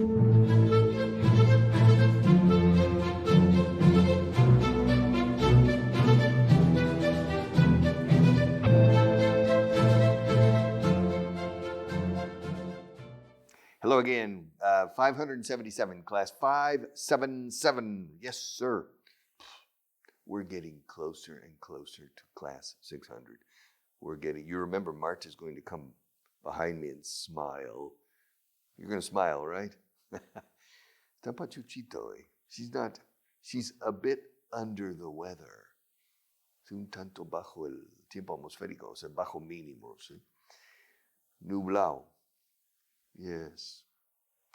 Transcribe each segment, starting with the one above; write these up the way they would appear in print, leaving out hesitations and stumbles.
Hello again, 577, class 577. Yes, sir. We're getting closer and closer to class 600. You remember Marta's going to come behind me and smile. You're going to smile, right? Está pachuchito, eh? She's a bit under the weather. Es un tanto bajo el tiempo atmosférico, o sea, bajo mínimo, ¿sí? Nublado. Yes,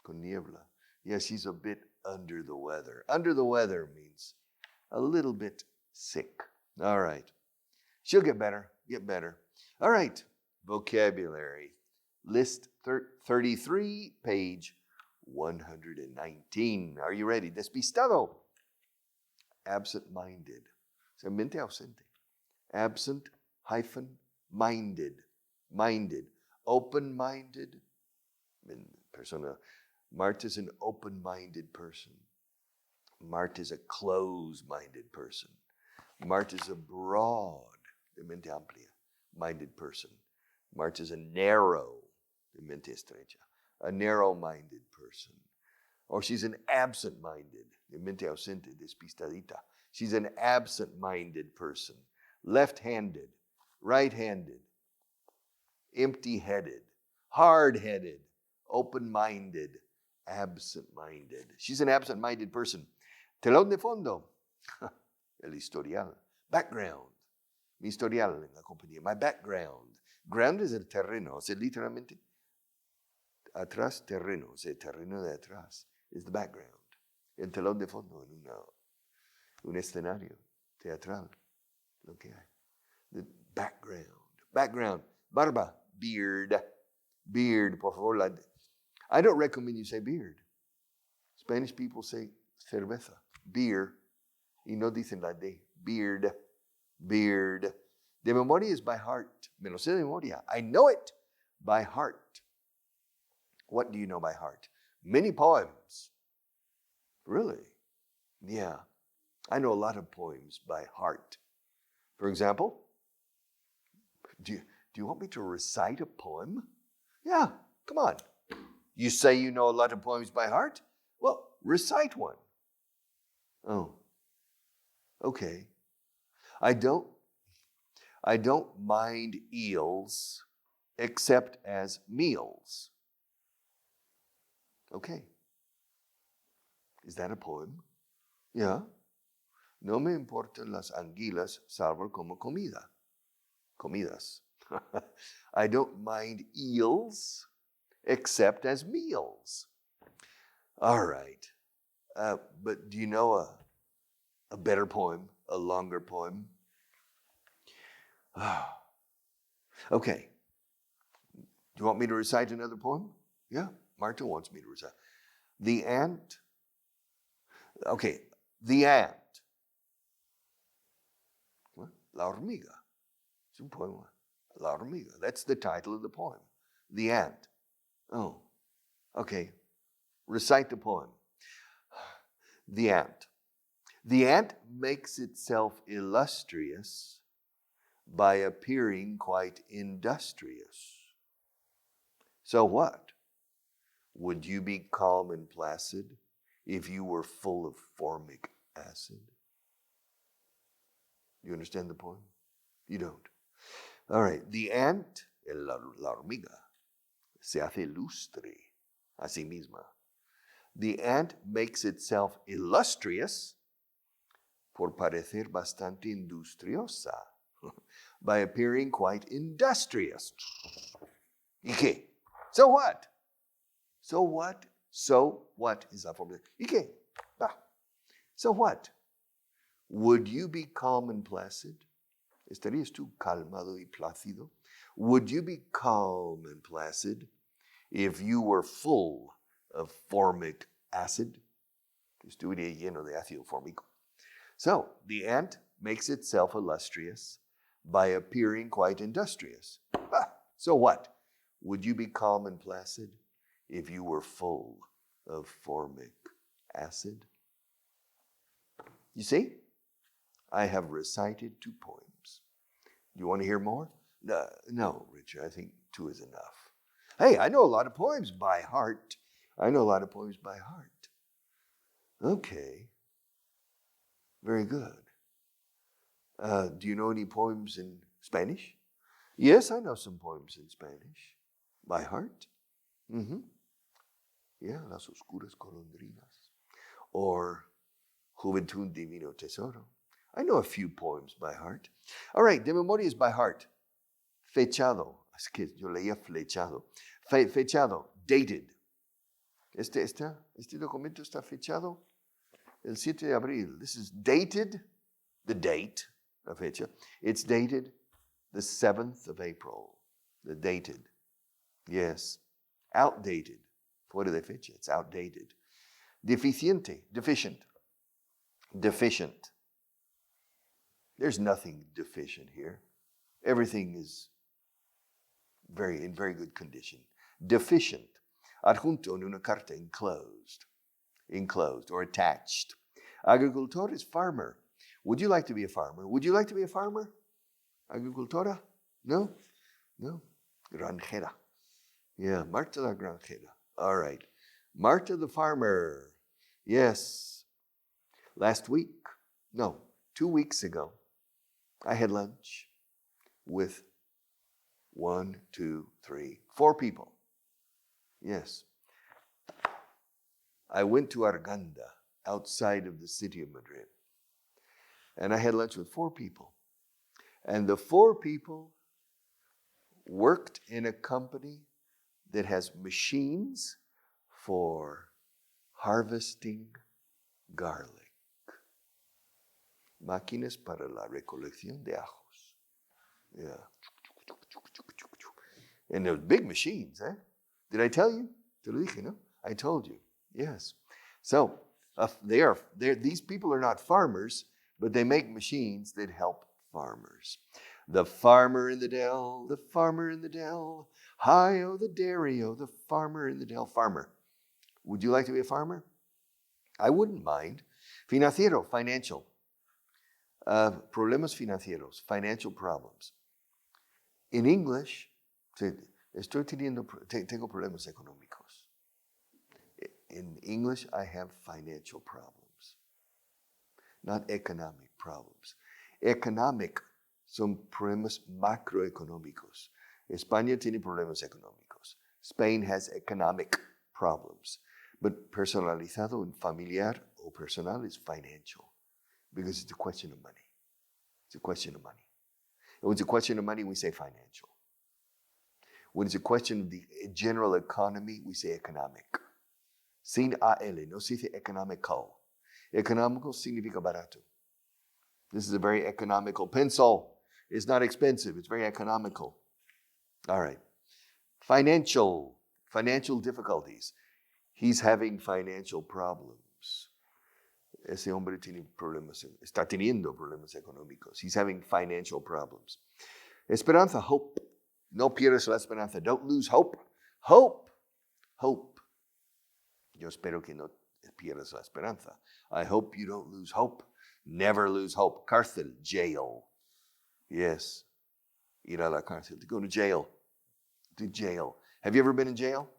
con niebla. Yes, she's a bit under the weather. Under the weather means a little bit sick. All right. She'll get better. All right. Vocabulary. List 33, page 119. Are you ready? Despistado. Absent-minded. O sea, mente ausente. Absent hyphen minded. Minded. Open-minded. Persona. Marta's an open-minded person. Marta's a closed-minded person. Marta's a broad, de mente amplia, minded person. Marta's a narrow, de mente estrecha, a narrow-minded person. Or she's an absent-minded, de mente ausente, despistadita. She's an absent-minded person. Left-handed, right-handed, empty-headed, hard-headed, open-minded, absent-minded. She's an absent-minded person. Telón de fondo, el historial. Background, mi historial en la compañía. My background. Ground es el terreno, o sea, literalmente atrás terreno, o sea, terreno de atrás. Es the background. El telón de fondo en un escenario teatral, lo que hay. The background. Background. Barba, beard. Beard, por favor. I don't recommend you say beard. Spanish people say cerveza, beer, y no dicen la D. Beard, beard. De memoria is by heart. Me lo sé de memoria. I know it by heart. What do you know by heart? Many poems. Really? Yeah. I know a lot of poems by heart. For example, do you want me to recite a poem? Yeah, come on. You say you know a lot of poems by heart? Well, recite one. Oh, okay. I don't mind eels except as meals. Okay. Is that a poem? Yeah. No me importan las anguilas salvo como comida. Comidas. I don't mind eels except as meals. All right. But do you know a better poem, a longer poem? Okay. Do you want me to recite another poem? Yeah, Marta wants me to recite. The ant. Okay, the ant. What? La hormiga. It's a poem. La hormiga. That's the title of the poem. The ant. Oh, okay. Recite the poem. The ant. The ant makes itself illustrious by appearing quite industrious. So what? Would you be calm and placid if you were full of formic acid? You understand the poem? You don't. All right. The ant, la hormiga, se hace ilustre a sí misma. The ant makes itself illustrious por parecer bastante industriosa by appearing quite industrious. ¿Y qué? So what? So what? So what is that formula? ¿Y qué? So what? Would you be calm and placid? ¿Estarías tú calmado y plácido? Would you be calm and placid if you were full of formic acid? Estuviera lleno de ácido fórmico. So, the ant makes itself illustrious by appearing quite industrious. So what? Would you be calm and placid if you were full of formic acid. You see, I have recited 2 poems. Do you want to hear more? No, Richard, I think 2 is enough. Hey, I know a lot of poems by heart. Okay, very good. Do you know any poems in Spanish? Yes, I know some poems in Spanish by heart. Mm-hmm. Yeah, Las Oscuras Golondrinas. Or Juventud Divino Tesoro. I know a few poems by heart. All right, de memoria is by heart. Fechado. Es que yo leía flechado. Fechado, dated. Este documento está fechado el 7 de abril. This is dated, the date, la fecha. It's dated the 7th of April. The dated. Yes. Outdated. Fuera de fecha. It's outdated. Deficiente. Deficient. Deficient. There's nothing deficient here. Everything is in very good condition. Deficient. Adjunto en una carta, enclosed or attached. Agricultor is farmer. Would you like to be a farmer? Would you like to be a farmer? Agricultora? No? No. Granjera. Yeah, Marta la granjera. All right. Marta the farmer. Yes. 2 weeks ago, I had lunch with 4 people. Yes. I went to Arganda, outside of the city of Madrid. And I had lunch with 4 people. And the 4 people worked in a company that has machines for harvesting garlic. Máquinas para la recolección de ajos. Yeah. And those big machines, eh? Did I tell you? Te lo dije, no? I told you. Yes. So, these people are not farmers, but they make machines that help farmers. The farmer in the dell, the farmer in the dell. Hi-oh, the dairy-o, the farmer in the dell. Farmer. Would you like to be a farmer? I wouldn't mind. Financiero, financial. Problemas financieros, financial problems. In English, tengo problemas económicos. In English, I have financial problems, not economic problems. Economic son problemas macroeconómicos. España tiene problemas económicos. Spain has economic problems. But personalizado and familiar o personal is financial because it's a question of money. It's a question of money. And when it's a question of money, we say financial. When it's a question of the general economy, we say economic. Sin AL, no se dice economical. Economical significa barato. This is a very economical pencil. It's not expensive. It's very economical. All right. Financial difficulties. He's having financial problems. Ese hombre está teniendo problemas económicos. He's having financial problems. Esperanza, hope. No pierdas la esperanza. Don't lose hope. Hope. Yo espero que no pierdas la esperanza. I hope you don't lose hope. Never lose hope. Cárcel, jail. Yes. Ir a la cárcel. To go to jail. To jail. Have you ever been in jail?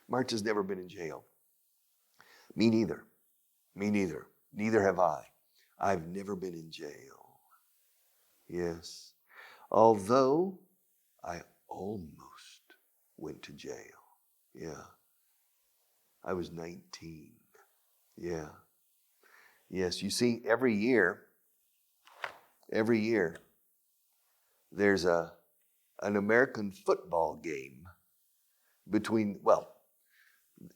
Marta's never been in jail. Me neither. Neither have I. I've never been in jail. Yes. Although I almost went to jail. Yeah. I was 19. Yeah. Yes, you see, every year, there's an American football game between,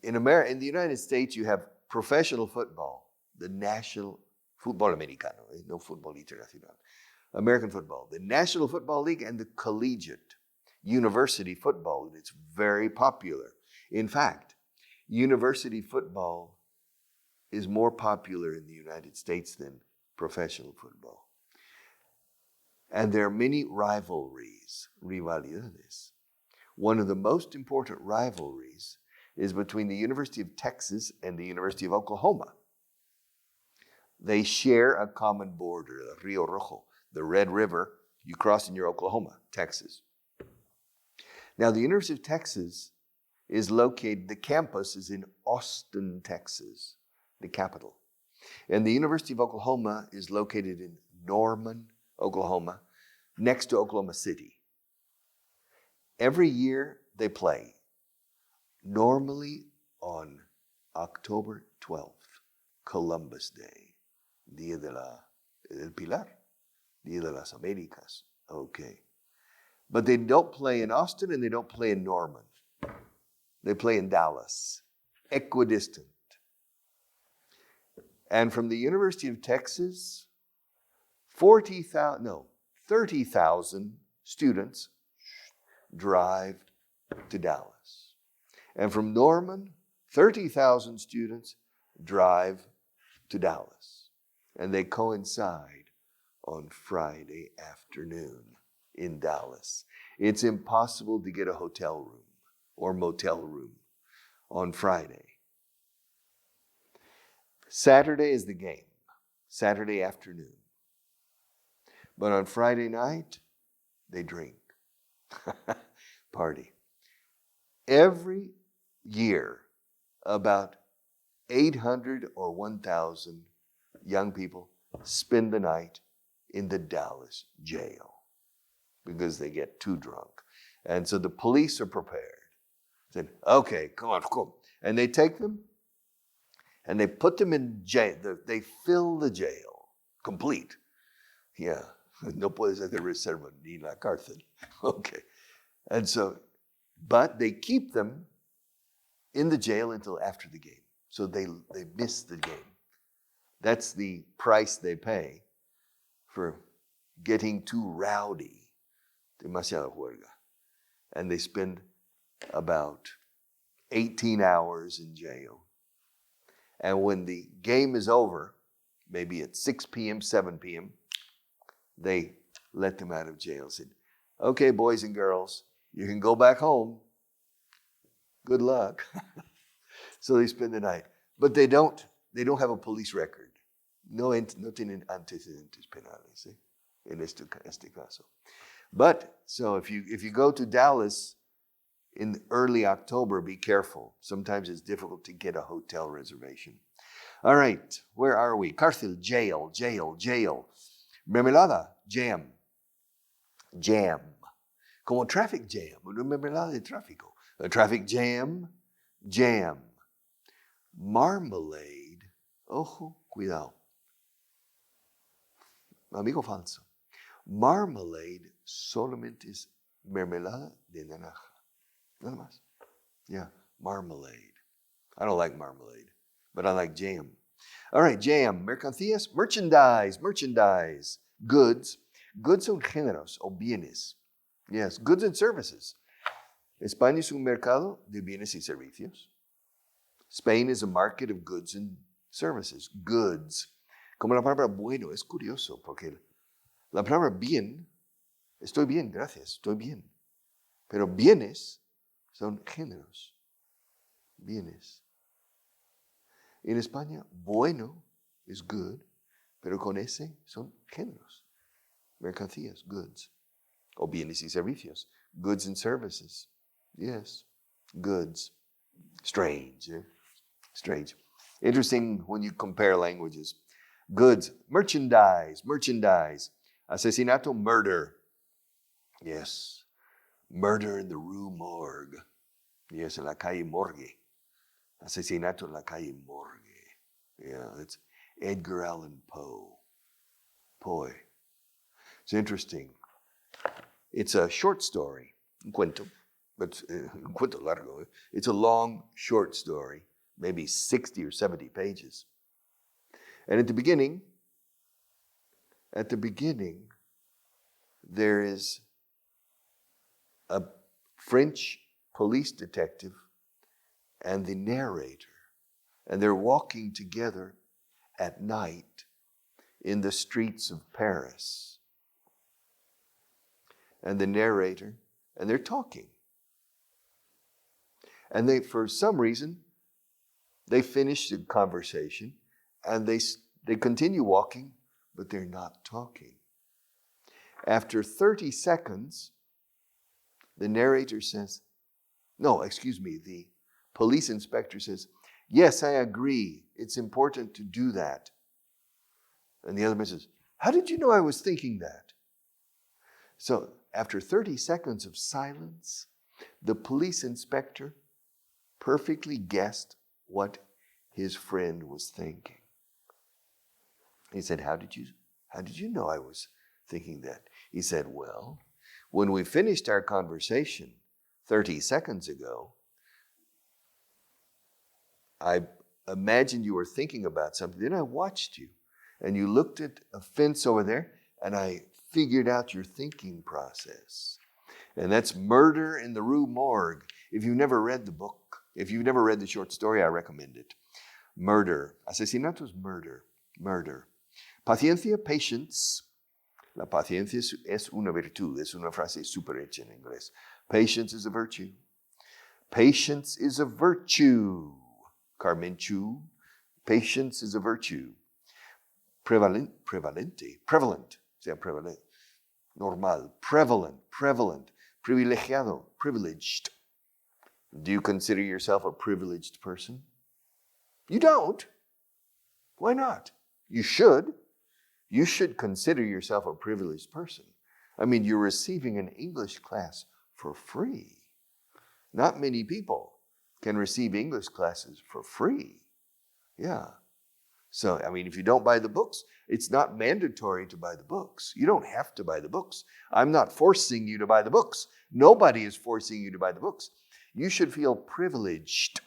in the United States, you have professional football, the National Fútbol Americano, no Fútbol Internacional, American football, the National Football League, and the collegiate university football, and it's very popular. In fact, university football is more popular in the United States than professional football. And there are many rivalidades. One of the most important rivalries is between the University of Texas and the University of Oklahoma. They share a common border, the Rio Rojo, the Red River. You cross in your Oklahoma, Texas. Now, the University of Texas is located, the campus is in Austin, Texas, the capital. And the University of Oklahoma is located in Norman, Oklahoma, next to Oklahoma City. Every year they play, normally on October 12th, Columbus Day, Día del Pilar, Día de las Américas. Okay. But they don't play in Austin and they don't play in Norman. They play in Dallas, equidistant. And from the University of Texas, 30,000 students drive to Dallas. And from Norman, 30,000 students drive to Dallas. And they coincide on Friday afternoon in Dallas. It's impossible to get a hotel room or motel room on Friday. Saturday is the game, Saturday afternoon. But on Friday night, they drink, party. Every year, about 800 or 1,000 young people spend the night in the Dallas jail because they get too drunk. And so the police are prepared. Said, okay, come on. And they take them and they put them in jail. They fill the jail, complete. Yeah, no puedes hacer reserva ni la cárcel. Okay. And so, but they keep them in the jail until after the game. So they miss the game. That's the price they pay for getting too rowdy. Demasiada juerga. And they spend about 18 hours in jail. And when the game is over, maybe at 6 p.m., 7 p.m., they let them out of jail. Said, okay, boys and girls, you can go back home. Good luck. So they spend the night. But they don't have a police record. No tienen antecedentes penales, ¿sí? En este caso. But, so if you go to Dallas in early October, be careful. Sometimes it's difficult to get a hotel reservation. All right, where are we? Cárcel, jail. Mermelada, jam. Como traffic jam, una mermelada de tráfico. A traffic jam. Marmalade, ojo, cuidado. Amigo falso. Marmalade solamente es mermelada de naranja. Nada más. Yeah, marmalade. I don't like marmalade, but I like jam. All right, jam, mercancías, merchandise. Goods son géneros o bienes. Yes, goods and services. España es un mercado de bienes y servicios. Spain is a market of goods and services. Goods. Como la palabra bueno, es curioso porque la palabra bien, estoy bien, gracias, estoy bien. Pero bienes son géneros. Bienes. En España, bueno es good, pero con ese son géneros. Mercancías, goods. O bienes y servicios. Goods and services. Yes, goods. Strange, eh? Strange. Interesting when you compare languages. Goods, merchandise. Asesinato, murder. Yes, murder in the Rue Morgue. Yes, en la calle Morgue. Asesinato en la calle Morgue. Yeah, that's Edgar Allan Poe. It's interesting. It's a short story, un cuento, but un cuento largo. It's a long, short story, maybe 60 or 70 pages. And at the beginning, there is a French police detective and the narrator. And they're walking together at night in the streets of Paris. And the narrator, and they're talking. And they, for some reason, they finish the conversation and they continue walking, but they're not talking. After 30 seconds, the narrator says, the police inspector says, yes, I agree. It's important to do that. And the other man says, how did you know I was thinking that? So after 30 seconds of silence, the police inspector perfectly guessed what his friend was thinking. He said, how did you know I was thinking that? He said, well, when we finished our conversation 30 seconds ago, I imagined you were thinking about something. Then I watched you, and you looked at a fence over there, and I figured out your thinking process. And that's Murder in the Rue Morgue. If you've never read the book, if you've never read the short story, I recommend it. Murder. Asesinato es murder. Murder. Paciencia, patience. La paciencia es una virtud. Es una frase super hecha en inglés. Patience is a virtue. Patience is a virtue. Carmenchu. Patience is a virtue. Prevalent. Sea prevalent. Normal. Prevalent. Privilegiado. Privileged. Do you consider yourself a privileged person? You don't. Why not? You should. You should consider yourself a privileged person. I mean, you're receiving an English class for free. Not many people can receive English classes for free. Yeah. So, I mean, if you don't buy the books, it's not mandatory to buy the books. You don't have to buy the books. I'm not forcing you to buy the books. Nobody is forcing you to buy the books. You should feel privileged.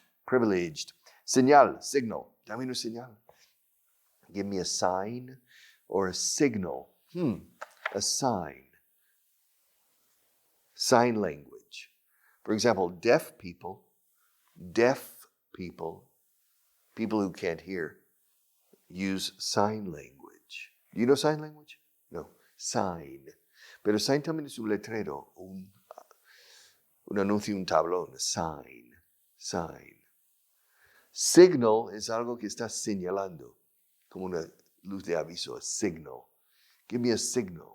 Señal, signal. Dame una señal. Give me a sign or a signal. A sign. Sign language. For example, deaf people, people who can't hear, use sign language. Do you know sign language? No. Sign. Pero sign también es un letrero, un anuncio, un tablón. Sign. Signal es algo que está señalando, como una luz de aviso, a signal. Give me a signal.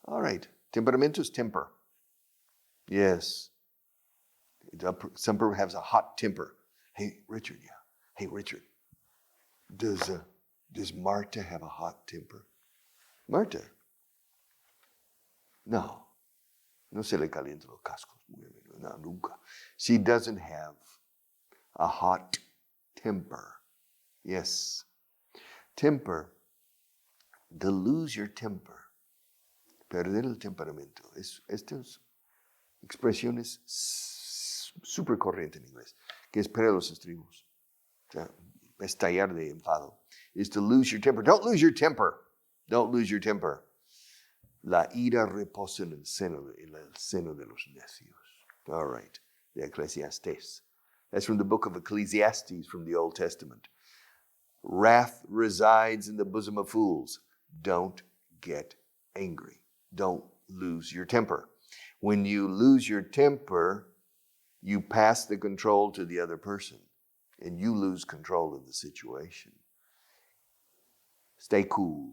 All right. Temperamento is temper. Yes. Some person has a hot temper. Hey, Richard, yeah. Hey, Richard, does Marta have a hot temper? Marta? No se le calientan los cascos. No, nunca. She doesn't have a hot temper. Yes. Temper. To lose your temper. Perder el temperamento. Estas expresiones súper corriente en inglés, que es perder los estribos. O sea, estallar de enfado. Is to lose your temper. Don't lose your temper. La ira reposa en el seno de los necios. All right. The Ecclesiastes. That's from the book of Ecclesiastes from the Old Testament. Wrath resides in the bosom of fools. Don't get angry. Don't lose your temper. When you lose your temper, you pass the control to the other person, and you lose control of the situation. Stay cool.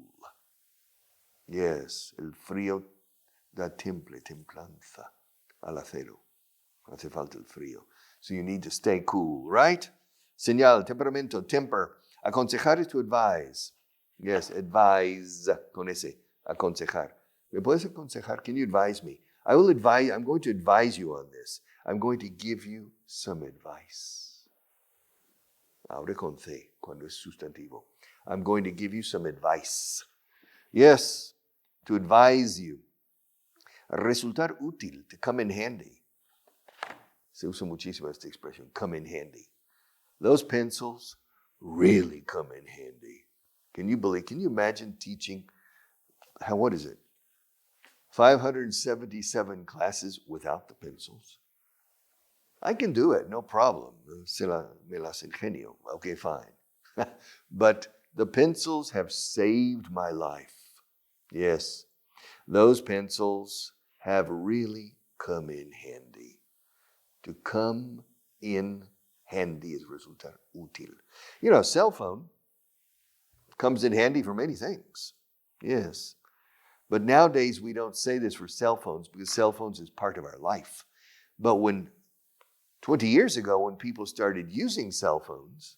Yes, el frío da templanza al acero. Hace falta el frío. So you need to stay cool, right? Señal, temperamento, temper. Aconsejar is to advise. Yes, advise con ese. Aconsejar. ¿Me puedes aconsejar? Can you advise me? I'm going to advise you on this. I'm going to give you some advice. Abre con C, cuando es sustantivo. I'm going to give you some advice. Yes, to advise you. Resultar útil, to come in handy. Se usa muchísimo esta expression, come in handy. Those pencils really come in handy. Can you imagine teaching, what is it? 577 classes without the pencils? I can do it, no problem. Me las ingenio. Okay, fine. But the pencils have saved my life. Yes, those pencils have really come in handy. To come in handy is resultar útil. You know, a cell phone comes in handy for many things. Yes. But nowadays we don't say this for cell phones because cell phones is part of our life. But 20 years ago, when people started using cell phones,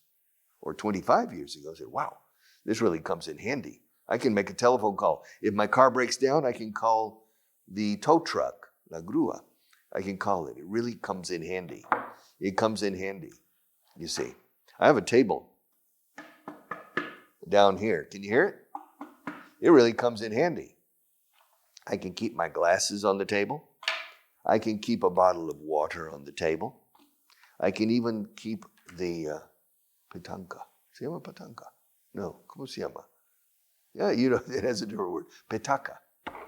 or 25 years ago, I said, wow, this really comes in handy. I can make a telephone call. If my car breaks down, I can call the tow truck, la grúa. I can call it. It really comes in handy. It comes in handy, you see. I have a table down here. Can you hear it? It really comes in handy. I can keep my glasses on the table. I can keep a bottle of water on the table. I can even keep the petanca. ¿Se llama petanca? No, ¿cómo se llama? Yeah, you know, it has a different word. Petaca.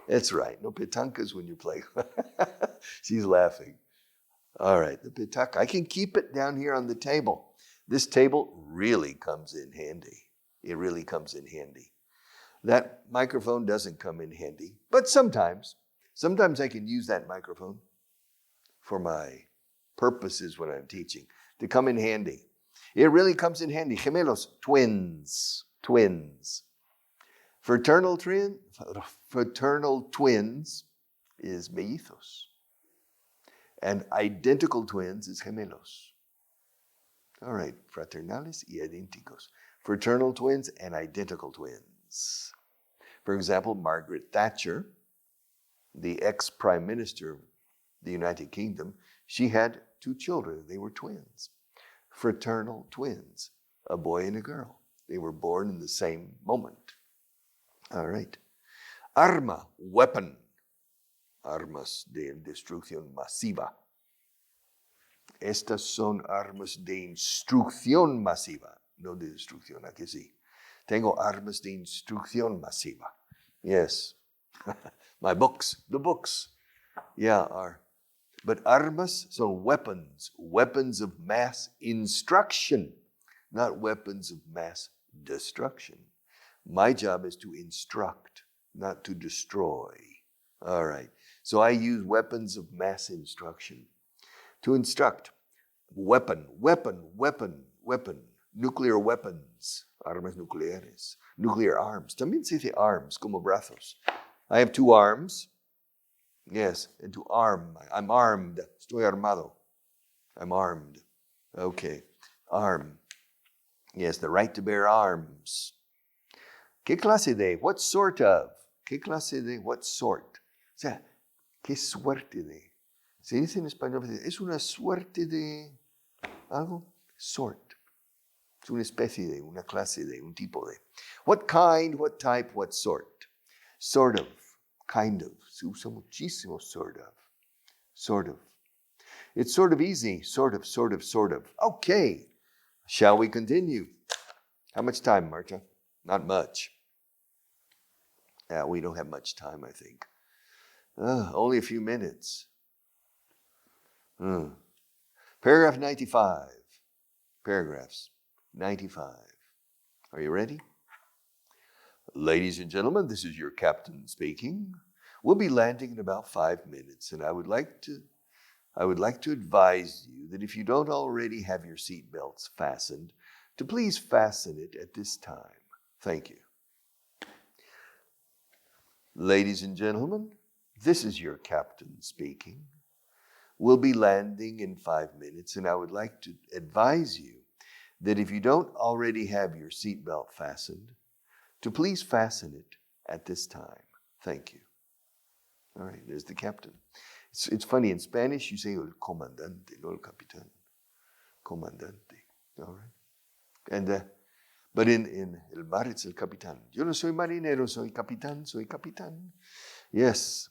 That's right. No, petanca is when you play. She's laughing. All right, the petaca. I can keep it down here on the table. This table really comes in handy. It really comes in handy. That microphone doesn't come in handy, but sometimes I can use that microphone for my purposes when I'm teaching, to come in handy. It really comes in handy. Gemelos, twins. Fraternal twins is mellizos. And identical twins is gemelos. All right, fraternales y idénticos. Fraternal twins and identical twins. For example, Margaret Thatcher, the ex-prime minister of the United Kingdom, she had 2 children. They were twins. Fraternal twins, a boy and a girl. They were born in the same moment. All right. Arma, weapon. Armas de destrucción masiva. Estas son armas de instrucción masiva, no de destrucción, ¿a que sí? Tengo armas de instrucción masiva. Yes. My books, the books. Yeah, are. But armas son weapons, weapons of mass instruction, not weapons of mass destruction. My job is to instruct, not to destroy. All right. So I use weapons of mass instruction to instruct. Weapon. Nuclear weapons, armas nucleares, nuclear arms. También se dice arms, como brazos. I have 2 arms. Yes, and to arm. I'm armed. Estoy armado. I'm armed. Okay, arm. Yes, the right to bear arms. ¿Qué clase de? What sort of? ¿Qué clase de? What sort? O sea, ¿qué suerte de? Se dice en español, es una suerte de algo. Sort. Es una especie de, una clase de, un tipo de. What kind, what type, what sort? Sort of, kind of. Se usa muchísimo sort of. Sort of. It's sort of easy. Sort of. Okay. Shall we continue? How much time, Marta? Not much. Yeah, we don't have much time, I think. Only a few minutes. Paragraph 95. Paragraphs 95. Are you ready? Ladies and gentlemen, this is your captain speaking. We'll be landing in about 5 minutes, and I would like to advise you that if you don't already have your seat belts fastened, to please fasten it at this time. Thank you. Ladies and gentlemen, this is your captain speaking. We'll be landing in 5 minutes, and I would like to advise you that if you don't already have your seatbelt fastened, to please fasten it at this time. Thank you. All right, there's the captain. It's funny, in Spanish you say el comandante, no el capitán. Comandante, all right? And but in el mar it's el capitán. Yo no soy marinero, soy capitán. Yes.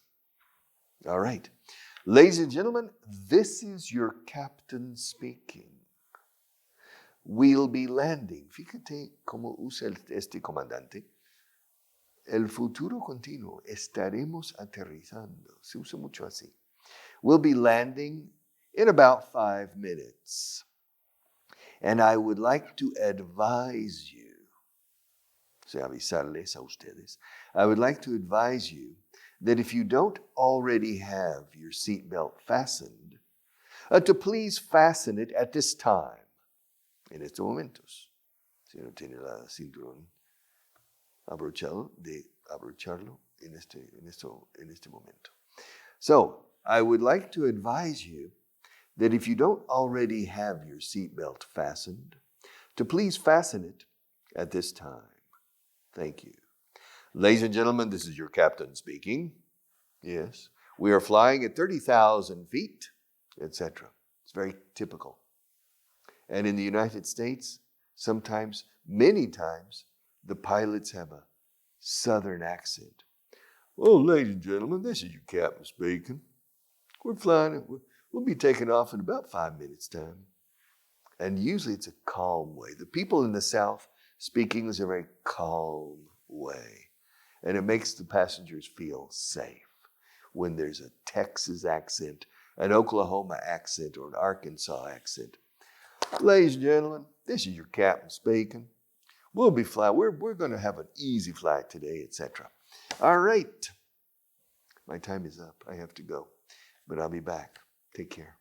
All right. Ladies and gentlemen, this is your captain speaking. We'll be landing. Fíjate cómo usa este comandante. El futuro continuo. Estaremos aterrizando. Se usa mucho así. We'll be landing in about 5 minutes. And I would like to advise you, o sea, avisarles a ustedes, I would like to advise you that if you don't already have your seatbelt fastened, to please fasten it at this time, en estos momentos. Si no tiene la cinturón, abrocharlo en este momento. So, I would like to advise you that if you don't already have your seatbelt fastened, to please fasten it at this time. Thank you. Ladies and gentlemen, this is your captain speaking. Yes, we are flying at 30,000 feet, etc. It's very typical. And in the United States, sometimes, many times, the pilots have a southern accent. Well, ladies and gentlemen, this is your captain speaking. We're flying. We'll be taking off in about 5 minutes' time. And usually it's a calm way. The people in the South speak English in a very calm way. And it makes the passengers feel safe. When there's a Texas accent, an Oklahoma accent, or an Arkansas accent. Ladies and gentlemen, this is your captain speaking. We'll be flying. We're going to have an easy flight today, etc. All right. My time is up. I have to go. But I'll be back. Take care.